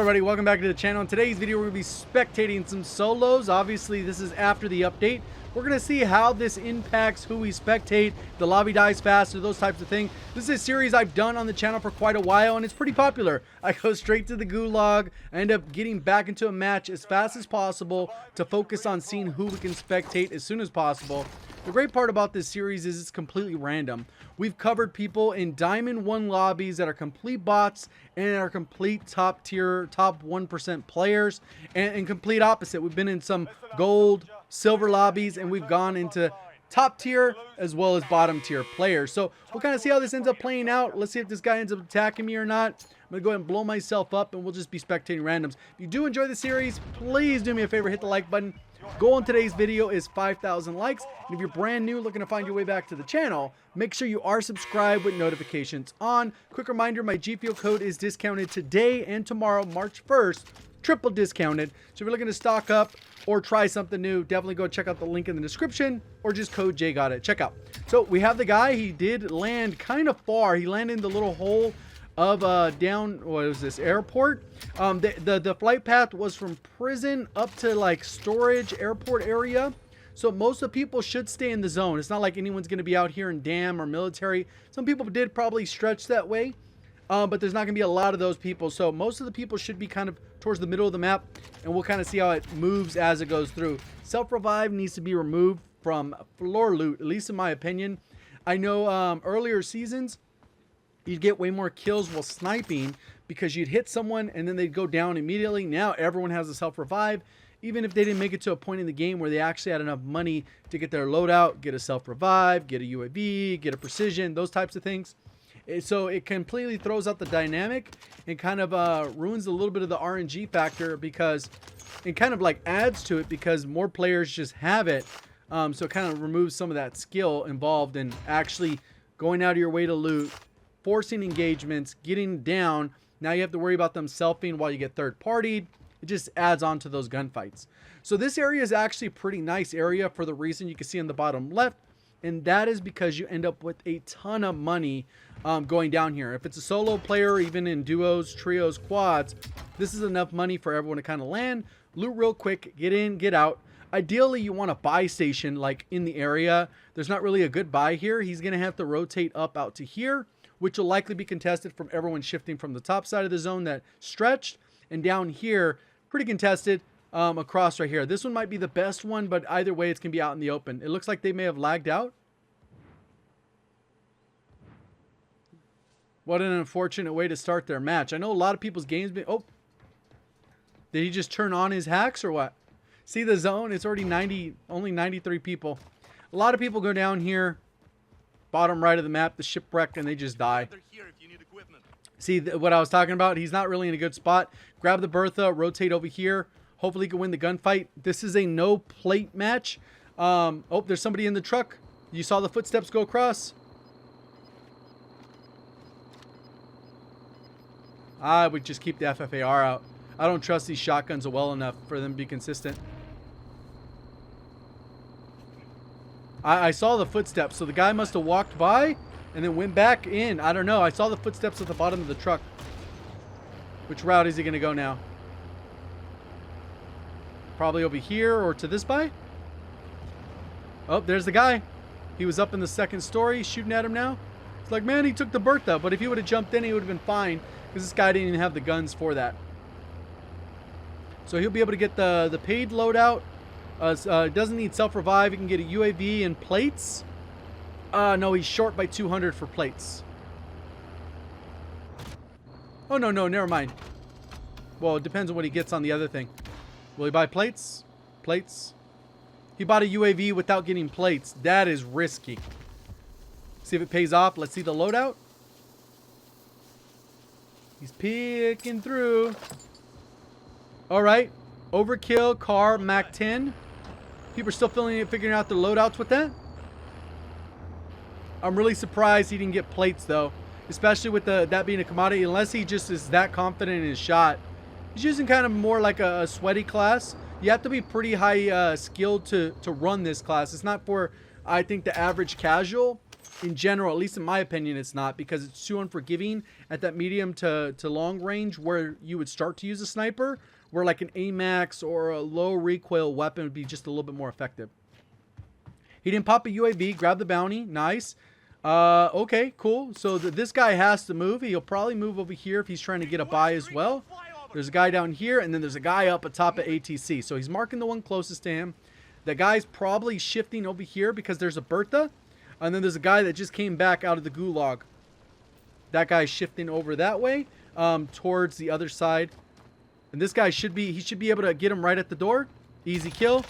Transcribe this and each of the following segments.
everybody, welcome back to the channel. In today's video, we're going to be spectating some solos. Obviously, this is after the update. We're going to see how this impacts who we spectate, the lobby dies faster, those types of things. This is a series I've done on the channel for quite a while, and it's pretty popular. I go straight to the gulag. I end up getting back into a match as fast as possible to focus on seeing who we can spectate as soon as possible. The great part about this series is it's completely random. We've covered people in Diamond 1 lobbies that are complete bots and are complete top tier, top 1% players, and complete opposite. We've been in some gold, silver lobbies, and we've gone into top tier as well as bottom tier players. So we'll kind of see how this ends up playing out. Let's see if this guy ends up attacking me or not. I'm going to go ahead and blow myself up, and we'll just be spectating randoms. If you do enjoy the series, please do me a favor, hit the like button. Goal in today's video is 5,000 likes. And if you're brand new looking to find your way back to the channel, make sure you are subscribed with notifications on. Quick reminder, my Gfuel code is discounted today and tomorrow, March 1st. Triple discounted. So if you're looking to stock up or try something new, definitely go check out the link in the description or just code JGOD at checkout. So we have the guy. He did land kind of far. He landed in the little hole of down, what was this, airport. The flight path was from prison up to like storage airport area, so most of the people should stay in the zone. It's not like anyone's going to be out here in dam or military. Some people did probably stretch that way, but there's not going to be a lot of those people, so most of the people should be kind of towards the middle of the map, and we'll kind of see how it moves as it goes through. Self-revive needs to be removed from floor loot, at least in my opinion. I know earlier seasons you'd get way more kills while sniping because you'd hit someone and then they'd go down immediately. Now everyone has a self-revive, even if they didn't make it to a point in the game where they actually had enough money to get their loadout, get a self-revive, get a UAV, get a precision, those types of things. So it completely throws out the dynamic and kind of ruins a little bit of the RNG factor, because it kind of like adds to it because more players just have it. So it kind of removes some of that skill involved in actually going out of your way to loot, forcing engagements, getting down. Now you have to worry about them selfing while you get third partied. It just adds on to those gunfights. So this area is actually a pretty nice area for the reason you can see on the bottom left, and that is because you end up with a ton of money going down here. If it's a solo player, even in duos, trios, quads, this is enough money for everyone to kind of land, loot real quick, get in, get out. Ideally, you want a buy station like in the area. There's not really a good buy here. He's going to have to rotate up out to here, which will likely be contested from everyone shifting from the top side of the zone that stretched, and down here, pretty contested across right here. This one might be the best one, but either way, it's going to be out in the open. It looks like they may have lagged out. What an unfortunate way to start their match. I know a lot of people's games been... Oh, did he just turn on his hacks or what? See the zone? It's already 90, only 93 people. A lot of people go down here, bottom right of the map, the shipwreck, and they just die. See what I was talking about? He's not really in a good spot. Grab the Bertha, rotate over here. Hopefully he can win the gunfight. This is a no plate match. Oh, there's somebody in the truck. You saw the footsteps go across. I would just keep the FFAR out. I don't trust these shotguns well enough for them to be consistent. I saw the footsteps, so the guy must have walked by and then went back in. I don't know. I saw the footsteps at the bottom of the truck. Which route is he going to go now? Probably over here or to this by? Oh, there's the guy. He was up in the second story shooting at him now. It's like, man, he took the Bertha, but if he would have jumped in, he would have been fine, because this guy didn't even have the guns for that. So he'll be able to get the paid loadout. Doesn't need self-revive. He can get a UAV and plates. No, he's short by 200 for plates. Oh, no, never mind. Well, it depends on what he gets on the other thing. Will he buy plates? Plates. He bought a UAV without getting plates. That is risky. See if it pays off. Let's see the loadout. He's peeking through. All right. Overkill, car, Mac 10. People are still figuring out their loadouts with that. I'm really surprised he didn't get plates, though. Especially with that being a commodity. Unless he just is that confident in his shot. He's using kind of more like a sweaty class. You have to be pretty high skilled to run this class. It's not for, I think, the average casual. in general, at least in my opinion, it's not, because it's too unforgiving at that medium to long range where you would start to use a sniper, where like an AMAX or a low recoil weapon would be just a little bit more effective. He didn't pop a UAV, grab the bounty, nice. Okay, cool. So this guy has to move. He'll probably move over here if he's trying to get a buy as well. There's a guy down here, and then there's a guy up atop of ATC. So he's marking the one closest to him. The guy's probably shifting over here because there's a Bertha. And then there's a guy that just came back out of the gulag. That guy's shifting over that way, towards the other side. And this guy should be able to get him right at the door. Easy kill.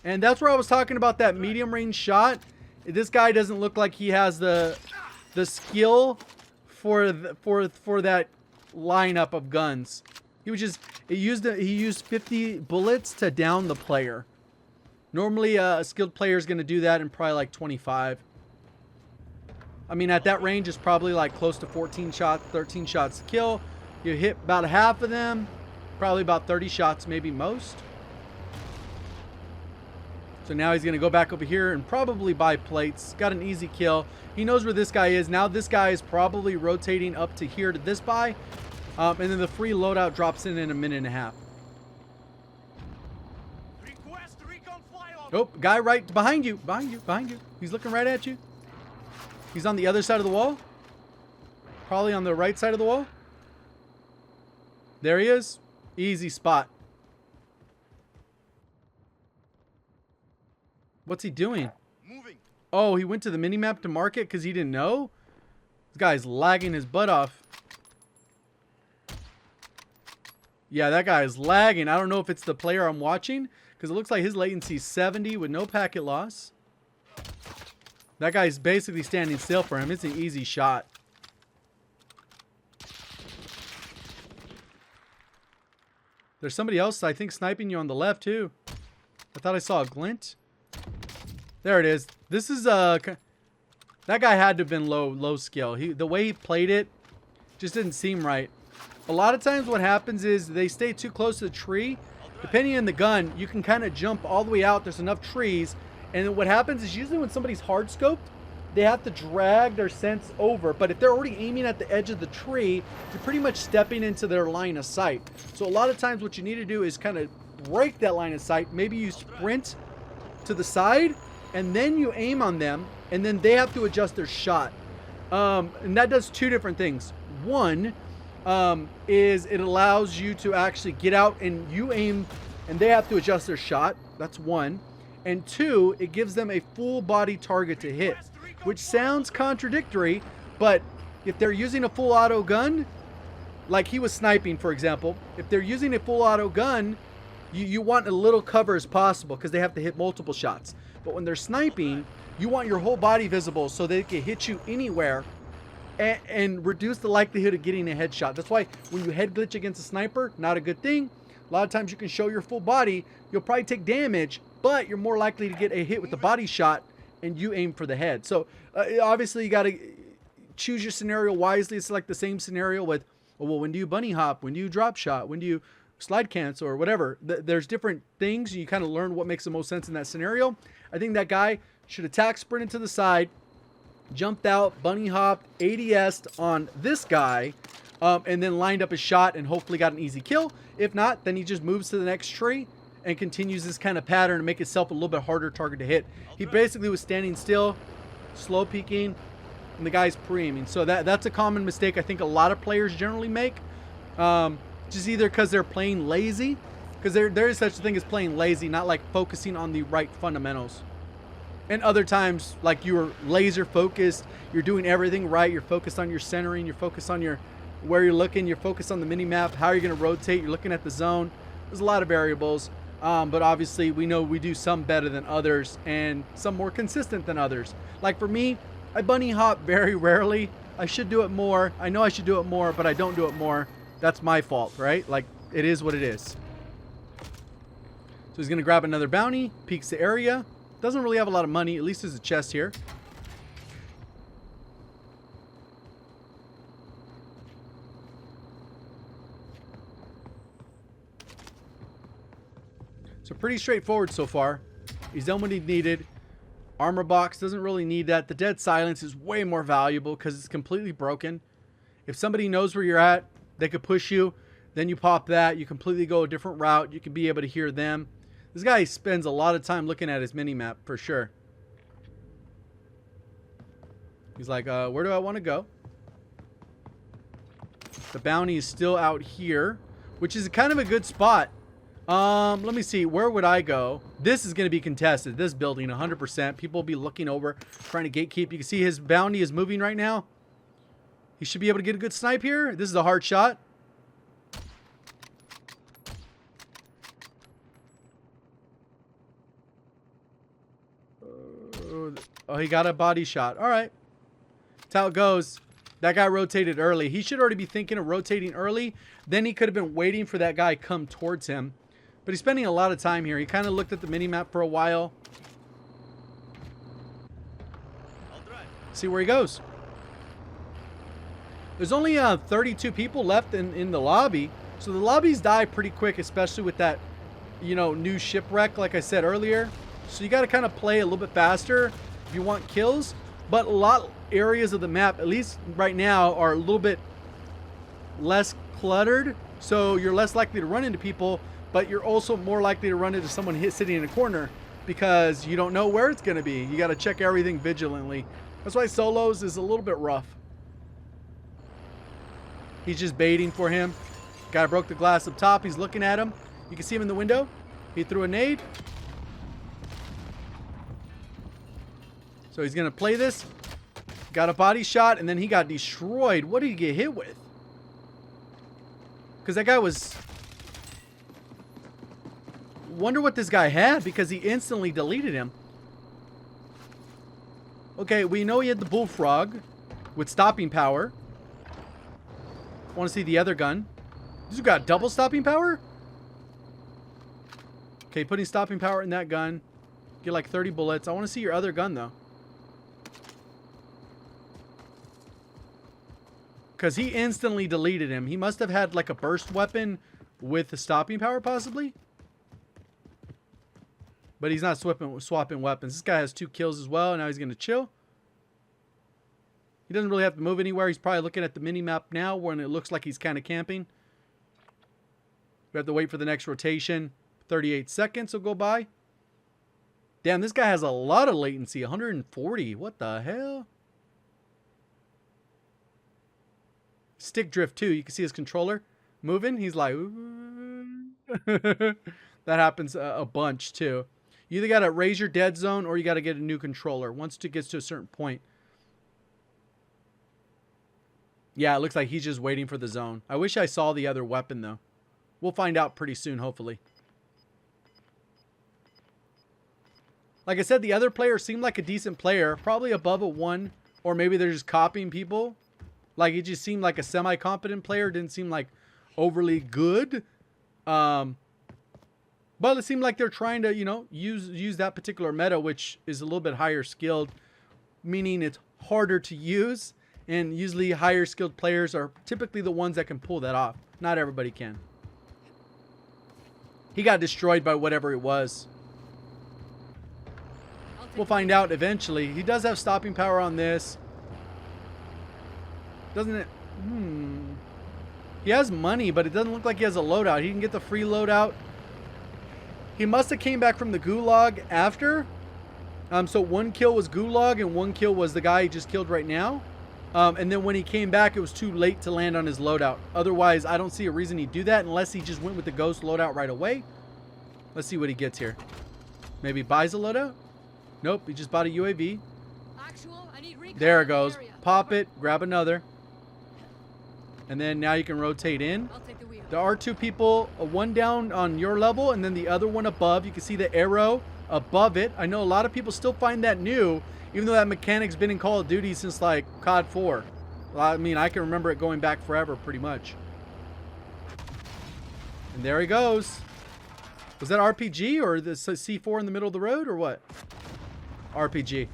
And that's where I was talking about that medium range shot. This guy doesn't look like he has the skill for that lineup of guns. He used 50 bullets to down the player. Normally a skilled player is going to do that in probably like 25. I mean, at that range it's probably like close to 14 shots, 13 shots to kill. You hit about half of them, probably about 30 shots, maybe most. So now he's going to go back over here and probably buy plates. Got an easy kill. He knows where this guy is. Now this guy is probably rotating up to here to this buy. And then the free loadout drops in a minute and a half. Oh, guy right behind you. Behind you. Behind you. He's looking right at you. He's on the other side of the wall. Probably on the right side of the wall. There he is. Easy spot. What's he doing? Moving. Oh, he went to the minimap to mark it because he didn't know? This guy's lagging his butt off. Yeah, that guy is lagging. I don't know if it's the player I'm watching, because it looks like his latency is 70 with no packet loss. That guy's basically standing still for him. It's an easy shot. There's somebody else, I think, sniping you on the left, too. I thought I saw a glint. There it is. This is that guy had to have been low skill. The way he played it just didn't seem right. A lot of times what happens is they stay too close to the tree. Depending on the gun, you can kind of jump all the way out. There's enough trees. And then what happens is usually when somebody's hard scoped, they have to drag their sense over. But if they're already aiming at the edge of the tree, you're pretty much stepping into their line of sight. So a lot of times what you need to do is kind of break that line of sight. Maybe you sprint to the side, and then you aim on them, and then they have to adjust their shot. And that does two different things. One is it allows you to actually get out and you aim, and they have to adjust their shot. That's one. And two, it gives them a full body target to hit, which sounds contradictory, but if they're using a full auto gun, like he was sniping, for example, if they're using a full auto gun, you want as little cover as possible because they have to hit multiple shots. But when they're sniping, you want your whole body visible so they can hit you anywhere and reduce the likelihood of getting a headshot. That's why when you head glitch against a sniper, not a good thing. A lot of times you can show your full body, you'll probably take damage, but you're more likely to get a hit with the body shot and you aim for the head. So obviously you got to choose your scenario wisely. It's like the same scenario with, well, when do you bunny hop? When do you drop shot? When do you slide cancel or whatever? There's different things, and you kind of learn what makes the most sense in that scenario. I think that guy should attack, sprinted to the side, jumped out, bunny hopped, ADS'd on this guy, and then lined up his shot and hopefully got an easy kill. If not, then he just moves to the next tree and continues this kind of pattern to make itself a little bit harder target to hit. He basically was standing still, slow peeking, and the guy's pre-aiming. So that's a common mistake I think a lot of players generally make. Just either because they're playing lazy, because there is such a thing as playing lazy, not like focusing on the right fundamentals. And other times, like you're laser focused, you're doing everything right, you're focused on your centering, you're focused on where you're looking, you're focused on the mini map, how you're going to rotate, you're looking at the zone. There's a lot of variables, but obviously we know we do some better than others and some more consistent than others. Like for me, I bunny hop very rarely. I should do it more. I know I should do it more, but I don't do it more. That's my fault, right? Like, it is what it is. So he's going to grab another bounty, peeks the area. Doesn't really have a lot of money. At least there's a chest here. So pretty straightforward so far. He's done what he needed. Armor box, doesn't really need that. The dead silence is way more valuable because it's completely broken. If somebody knows where you're at, they could push you. Then you pop that. You completely go a different route. You can be able to hear them. This guy spends a lot of time looking at his mini-map for sure. He's like, where do I want to go? The bounty is still out here, which is kind of a good spot. Let me see. Where would I go? This is going to be contested. This building, 100%. People will be looking over, trying to gatekeep. You can see his bounty is moving right now. He should be able to get a good snipe here. This is a hard shot. Oh, he got a body shot. All right. That's how it goes. That guy rotated early. He should already be thinking of rotating early. Then he could have been waiting for that guy to come towards him. But he's spending a lot of time here. He kind of looked at the mini-map for a while. See where he goes. There's only 32 people left in the lobby. So the lobbies die pretty quick, especially with that, you know, new shipwreck, like I said earlier. So you got to kind of play a little bit faster if you want kills. But a lot of areas of the map, at least right now, are a little bit less cluttered. So you're less likely to run into people, but you're also more likely to run into someone sitting in a corner because you don't know where it's going to be. You got to check everything vigilantly. That's why solos is a little bit rough. He's just baiting for him. Guy broke the glass up top. He's looking at him. You can see him in the window. He threw a nade. So he's going to play this. Got a body shot, and then he got destroyed. What did he get hit with? Because that guy was... Wonder what this guy had, because he instantly deleted him. Okay, we know he had the bullfrog with stopping power. Want to see the other gun. This got double stopping power? Okay, putting stopping power in that gun. Get like 30 bullets. I want to see your other gun, though. Because he instantly deleted him. He must have had like a burst weapon with the stopping power, possibly. But he's not swapping weapons. This guy has 2 kills as well. Now he's going to chill. He doesn't really have to move anywhere. He's probably looking at the mini-map now when it looks like he's kind of camping. We have to wait for the next rotation. 38 seconds will go by. Damn, this guy has a lot of latency. 140. What the hell? Stick drift too. You can see his controller moving. He's like... That happens a bunch too. You either got to raise your dead zone or you got to get a new controller once it gets to a certain point. Yeah, it looks like he's just waiting for the zone. I wish I saw the other weapon, though. We'll find out pretty soon, hopefully. Like I said, the other player seemed like a decent player. Probably above a 1. Or maybe they're just copying people. Like, it just seemed like a semi-competent player. Didn't seem like overly good. But it seemed like they're trying to, you know, use that particular meta, which is a little bit higher skilled. Meaning it's harder to use. And usually higher skilled players are typically the ones that can pull that off. Not everybody can. He got destroyed by whatever it was. We'll find out eventually. He does have stopping power on this. Doesn't it? He has money, but it doesn't look like he has a loadout. He can get the free loadout. He must have came back from the gulag after. So 1 kill was gulag and 1 kill was the guy he just killed right now. And then when he came back, it was too late to land on his loadout. Otherwise, I don't see a reason he'd do that unless he just went with the ghost loadout right away. Let's see what he gets here. Maybe buys a loadout? Nope, he just bought a UAV. There it goes. Pop it, grab another. And then now you can rotate in. There are 2 people, 1 down on your level and then the other one above. You can see the arrow above it. I know a lot of people still find that new. Even though that mechanic's been in Call of Duty since like COD 4. Well, I mean, I can remember it going back forever pretty much. And there he goes. Was that RPG or the C4 in the middle of the road or what? RPG.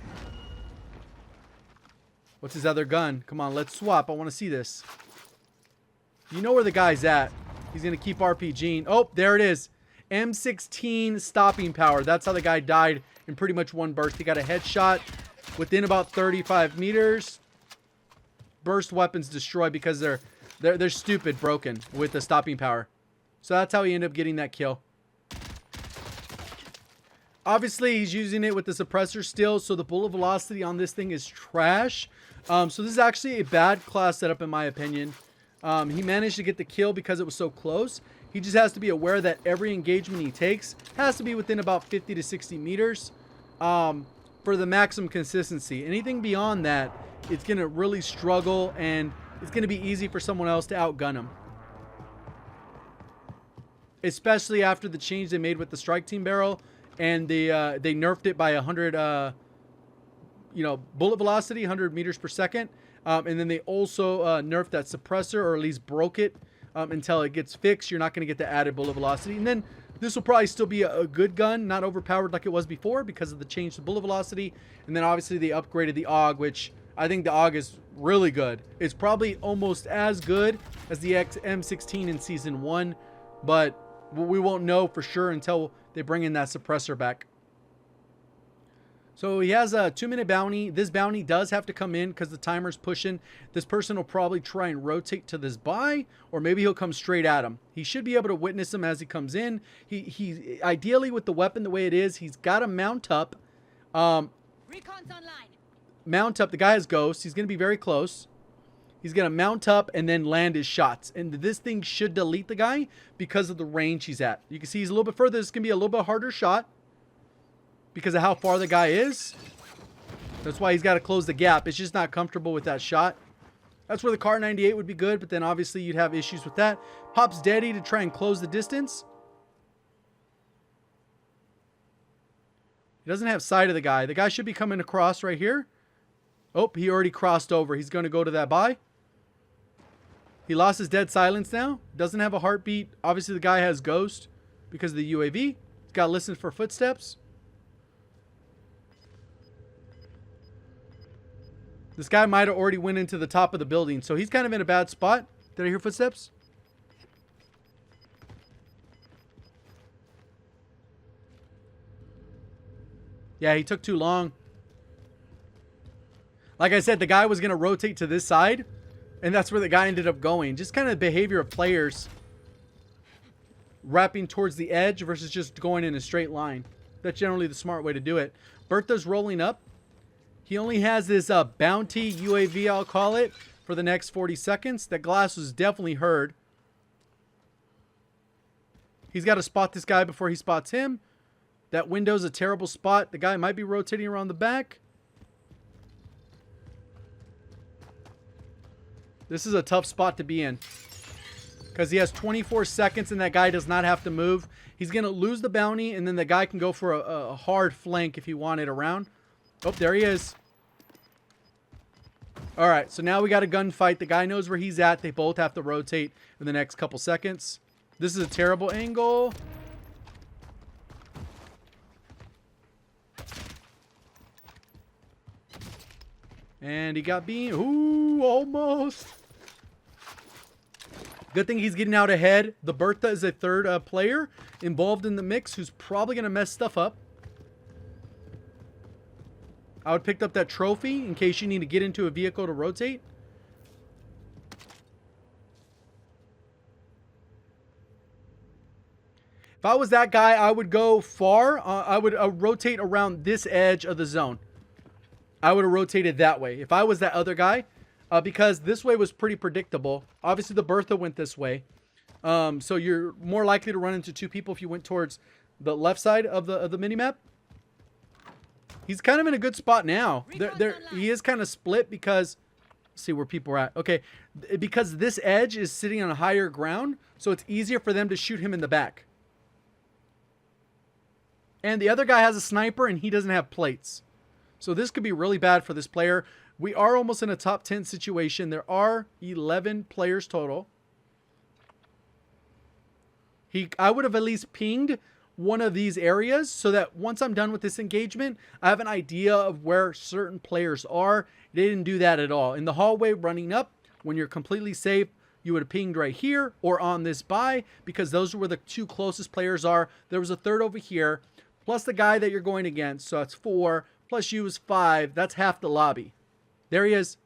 What's his other gun? Come on, let's swap. I want to see this. You know where the guy's at. He's going to keep RPGing. Oh, there it is. M16 stopping power. That's how the guy died in pretty much one burst. He got a headshot within about 35 meters. Burst weapons destroyed because they're stupid broken with the stopping power. So that's how he ended up getting that kill. Obviously, he's using it with the suppressor still, so the bullet velocity on this thing is trash. So this is actually a bad class setup in my opinion. He managed to get the kill because it was so close. He just has to be aware that every engagement he takes has to be within about 50 to 60 meters for the maximum consistency. Anything beyond that, it's going to really struggle, and it's going to be easy for someone else to outgun him. Especially after the change they made with the strike team barrel, and they nerfed it by 100 bullet velocity, 100 meters per second. And then they also nerfed that suppressor, or at least broke it until it gets fixed. You're not going to get the added bullet velocity. And then this will probably still be a good gun, not overpowered like it was before because of the change to bullet velocity. And then obviously they upgraded the AUG, which I think the AUG is really good. It's probably almost as good as the M16 in Season 1, but we won't know for sure until they bring in that suppressor back. So he has a 2-minute bounty. This bounty does have to come in because the timer's pushing. This person will probably try and rotate to this buy, or maybe he'll come straight at him. He should be able to witness him as he comes in. He ideally, with the weapon the way it is, he's got to mount up. Recon's online. Mount up. The guy has ghosts. He's going to be very close. He's going to mount up and then land his shots. And this thing should delete the guy because of the range he's at. You can see he's a little bit further. This is going to be a little bit harder shot because of how far the guy is. That's why he's got to close the gap. It's just not comfortable with that shot. That's where the Kar 98 would be good, but then obviously you'd have issues with that. Pops Daddy to try and close the distance. He doesn't have sight of the guy. The guy should be coming across right here. Oh, he already crossed over. He's going to go to that buy. He lost his dead silence now. Doesn't have a heartbeat. Obviously, the guy has ghost because of the UAV. He's got to listen for footsteps. This guy might have already went into the top of the building, so he's kind of in a bad spot. Did I hear footsteps? Yeah, he took too long. Like I said, the guy was going to rotate to this side, and that's where the guy ended up going. Just kind of the behavior of players wrapping towards the edge versus just going in a straight line. That's generally the smart way to do it. Bertha's rolling up. He only has this bounty UAV, I'll call it, for the next 40 seconds. That glass was definitely heard. He's got to spot this guy before he spots him. That window's a terrible spot. The guy might be rotating around the back. This is a tough spot to be in because he has 24 seconds and that guy does not have to move. He's going to lose the bounty, and then the guy can go for a hard flank if he wanted around. Oh, there he is. All right, so now we got a gunfight. The guy knows where he's at. They both have to rotate in the next couple seconds. This is a terrible angle. And he got beamed. Ooh, almost. Good thing he's getting out ahead. The Bertha is a third player involved in the mix who's probably going to mess stuff up. I would pick up that trophy in case you need to get into a vehicle to rotate. If I was that guy, I would go far. I would rotate around this edge of the zone. I would have rotated that way if I was that other guy, because this way was pretty predictable. Obviously, the Bertha went this way. So you're more likely to run into two people if you went towards the left side of the minimap. He's kind of in a good spot now. He is kind of split because... Let's see where people are at. Okay, because this edge is sitting on a higher ground, so it's easier for them to shoot him in the back. And the other guy has a sniper, and he doesn't have plates. So this could be really bad for this player. We are almost in a top 10 situation. There are 11 players total. I would have at least pinged one of these areas so that once I'm done with this engagement, I have an idea of where certain players are. They didn't do that at all. In the hallway running up, when you're completely safe, you would have pinged right here or on this buy, because those are where the two closest players are. There was a third over here, plus the guy that you're going against. So that's 4, plus you is 5. That's half the lobby. There he is.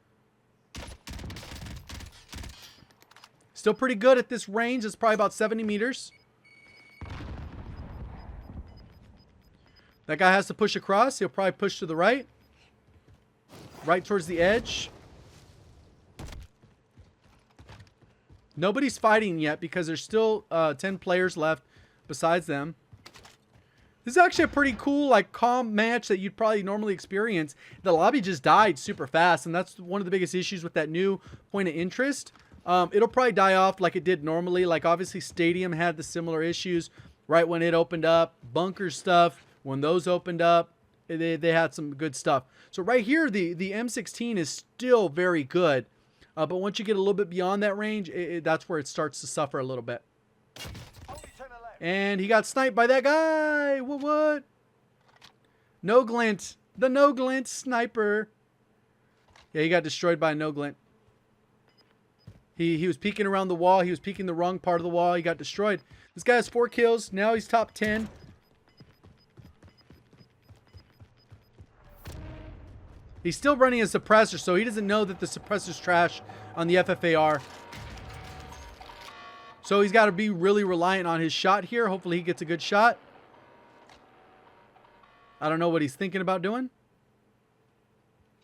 Still pretty good at this range. It's probably about 70 meters. That guy has to push across. He'll probably push to the right. Right towards the edge. Nobody's fighting yet because there's still 10 players left besides them. This is actually a pretty cool, like, calm match that you'd probably normally experience. The lobby just died super fast, and that's one of the biggest issues with that new point of interest. It'll probably die off like it did normally. Like, obviously, Stadium had the similar issues right when it opened up. Bunker stuff, when those opened up, they had some good stuff. So right here, the M16 is still very good. But once you get a little bit beyond that range, that's where it starts to suffer a little bit. And he got sniped by that guy. What? No glint. The no glint sniper. Yeah, he got destroyed by a no glint. He was peeking around the wall. He was peeking the wrong part of the wall. He got destroyed. This guy has 4 kills. Now he's top 10. He's still running a suppressor, so he doesn't know that the suppressor's trash on the FFAR. So he's got to be really reliant on his shot here. Hopefully he gets a good shot. I don't know what he's thinking about doing.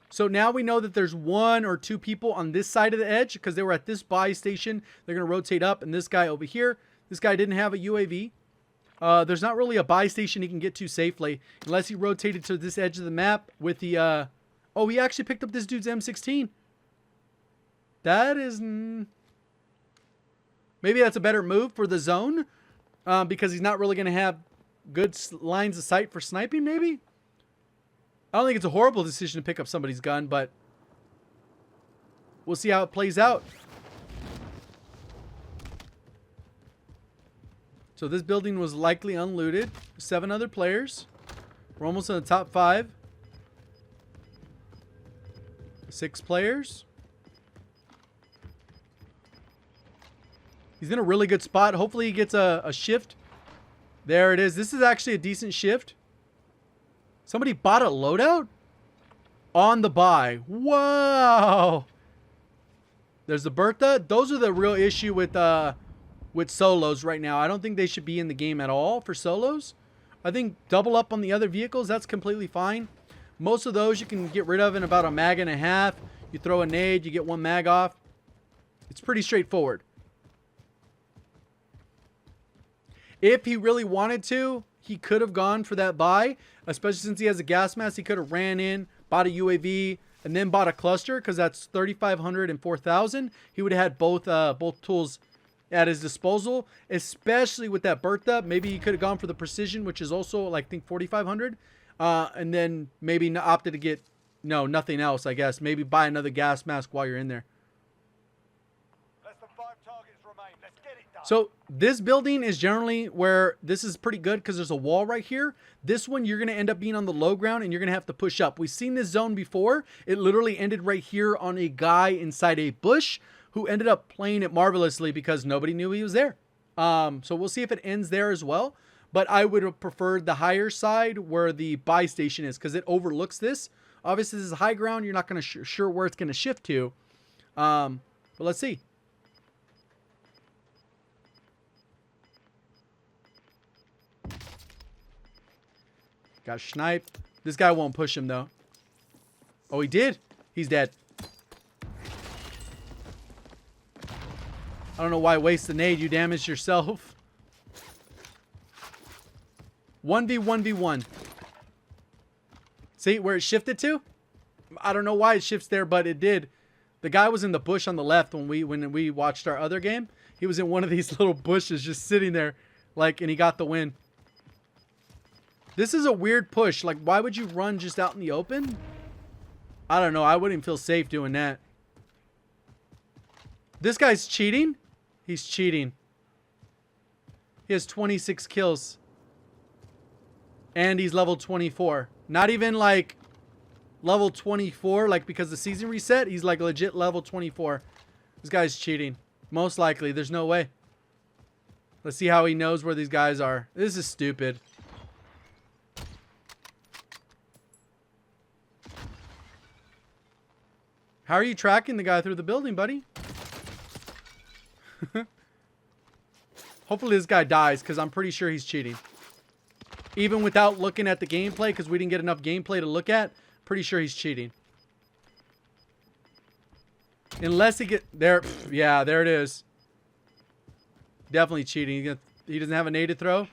So now we know that there's 1 or 2 people on this side of the edge because they were at this buy station. They're going to rotate up, and this guy over here. This guy didn't have a UAV. There's not really a buy station he can get to safely unless he rotated to this edge of the map with the... Oh, he actually picked up this dude's M16. That is... Maybe that's a better move for the zone. Because he's not really going to have good lines of sight for sniping, maybe? I don't think it's a horrible decision to pick up somebody's gun, but... We'll see how it plays out. So this building was likely unlooted. 7 other players. We're almost in the top 5. 6 players. He's in a really good spot. Hopefully he gets a shift. There it is. This is actually a decent shift. Somebody bought a loadout on the buy. Wow. There's the Bertha. Those are the real issue with solos right now. I don't think they should be in the game at all for solos. I think double up on the other vehicles, that's completely fine. Most of those you can get rid of in about a mag and a half. You throw a nade, you get 1 mag off. It's pretty straightforward. If he really wanted to, he could have gone for that buy, especially since he has a gas mask. He could have ran in, bought a UAV, and then bought a cluster because that's 3,500 and 4,000. He would have had both tools at his disposal, especially with that Bertha. Maybe he could have gone for the precision, which is also, like, I think 4,500. And then maybe opted to get, nothing else, I guess. Maybe buy another gas mask while you're in there. Less than 5 targets remain. Let's get it done. So this building is generally where this is pretty good because there's a wall right here. This one, you're going to end up being on the low ground and you're going to have to push up. We've seen this zone before. It literally ended right here on a guy inside a bush who ended up playing it marvelously because nobody knew he was there. So we'll see if it ends there as well. But I would have preferred the higher side where the buy station is because it overlooks this. Obviously, this is high ground. You're not going to sure where it's going to shift to. But let's see. Got sniped. This guy won't push him, though. Oh, he did. He's dead. I don't know why waste the nade. You damaged yourself. 1v1v1. See where it shifted to? I don't know why it shifts there, but it did. The guy was in the bush on the left when we watched our other game. He was in one of these little bushes just sitting there, like, and he got the win. This is a weird push. Like, why would you run just out in the open? I don't know. I wouldn't feel safe doing that. This guy's cheating? He's cheating. He has 26 kills. And he's level 24. Not even like level 24, like because the season reset. He's like legit level 24. This guy's cheating. Most likely. There's no way. Let's see how he knows where these guys are. This is stupid. How are you tracking the guy through the building, buddy? Hopefully this guy dies, because I'm pretty sure he's cheating. Even without looking at the gameplay, because we didn't get enough gameplay to look at, pretty sure he's cheating. Unless he get there. Yeah, there it is. Definitely cheating. He doesn't have a nade to throw.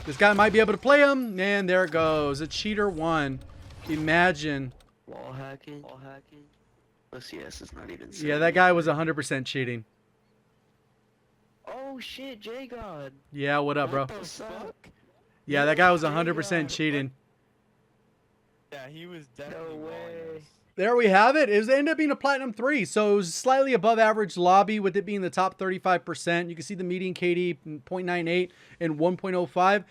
This guy might be able to play him. And there it goes. A cheater won. Imagine. Wall hacking. Wall hacking. OCS is not even. Yeah, that guy was 100% cheating. Oh shit, JGOD. Yeah, what up, bro? What the fuck? Yeah, that guy was 100% cheating. Yeah, he was definitely No way. There we have it. It ended up being a Platinum 3, so it was slightly above average lobby with it being the top 35%. You can see the median KD 0.98 and 1.05.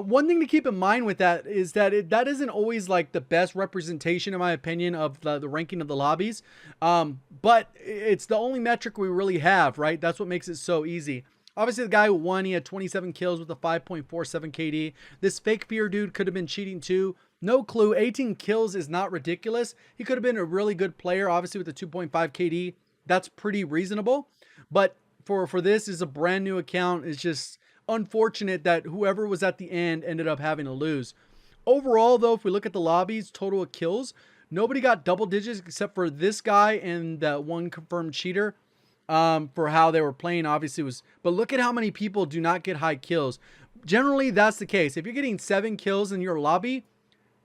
One thing to keep in mind with that is that that isn't always like the best representation, in my opinion, of the ranking of the lobbies. But it's the only metric we really have, right? That's what makes it so easy. Obviously, the guy who won, he had 27 kills with a 5.47 KD. This fake fear dude could have been cheating too. No clue. 18 kills is not ridiculous. He could have been a really good player, obviously, with a 2.5 KD. That's pretty reasonable. But for this is a brand new account. It's just unfortunate that whoever was at the end ended up having to lose. Overall, though, if we look at the lobbies, total of kills, nobody got double digits except for this guy and that one confirmed cheater. For how they were playing, obviously was, but look at how many people do not get high kills. Generally, that's the case. If you're getting 7 kills in your lobby,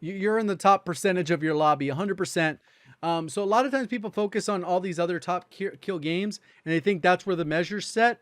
you're in the top percentage of your lobby, 100%. So a lot of times people focus on all these other top kill games, and they think that's where the measure's set.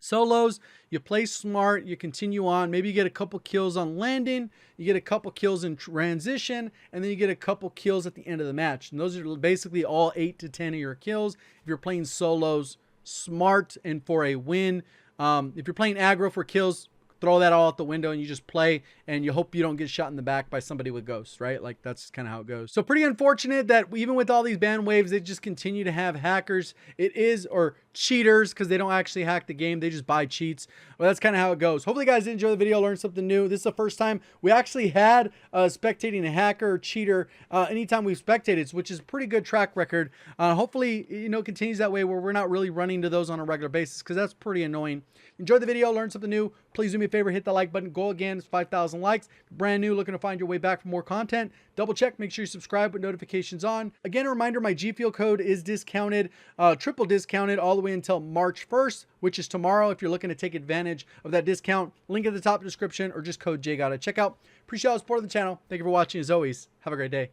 Solos, you play smart, you continue on. Maybe you get a couple kills on landing, you get a couple kills in transition, and then you get a couple kills at the end of the match. And those are basically all 8 to 10 of your kills if you're playing solos smart and for a win. If you're playing aggro for kills, throw that all out the window and you just play and you hope you don't get shot in the back by somebody with ghosts, right? Like that's kind of how it goes. So pretty unfortunate that even with all these ban waves, they just continue to have hackers. Or cheaters, because they don't actually hack the game. They just buy cheats. Well, that's kind of how it goes. Hopefully you guys did enjoy the video, learned something new. This is the first time we actually had spectating a hacker or cheater anytime we've spectated, which is a pretty good track record. Hopefully, continues that way where we're not really running to those on a regular basis, because that's pretty annoying. Enjoy the video, learn something new. Please do me a favor, hit the like button. Goal again is 5,000 likes. Brand new, looking to find your way back for more content. Double check, make sure you subscribe with notifications on. Again, a reminder, my Gfuel code is discounted, triple discounted all the way until March 1st, which is tomorrow. If you're looking to take advantage of that discount, link at the top of the description or just code JGOD at checkout. Appreciate all the support of the channel. Thank you for watching. As always, have a great day.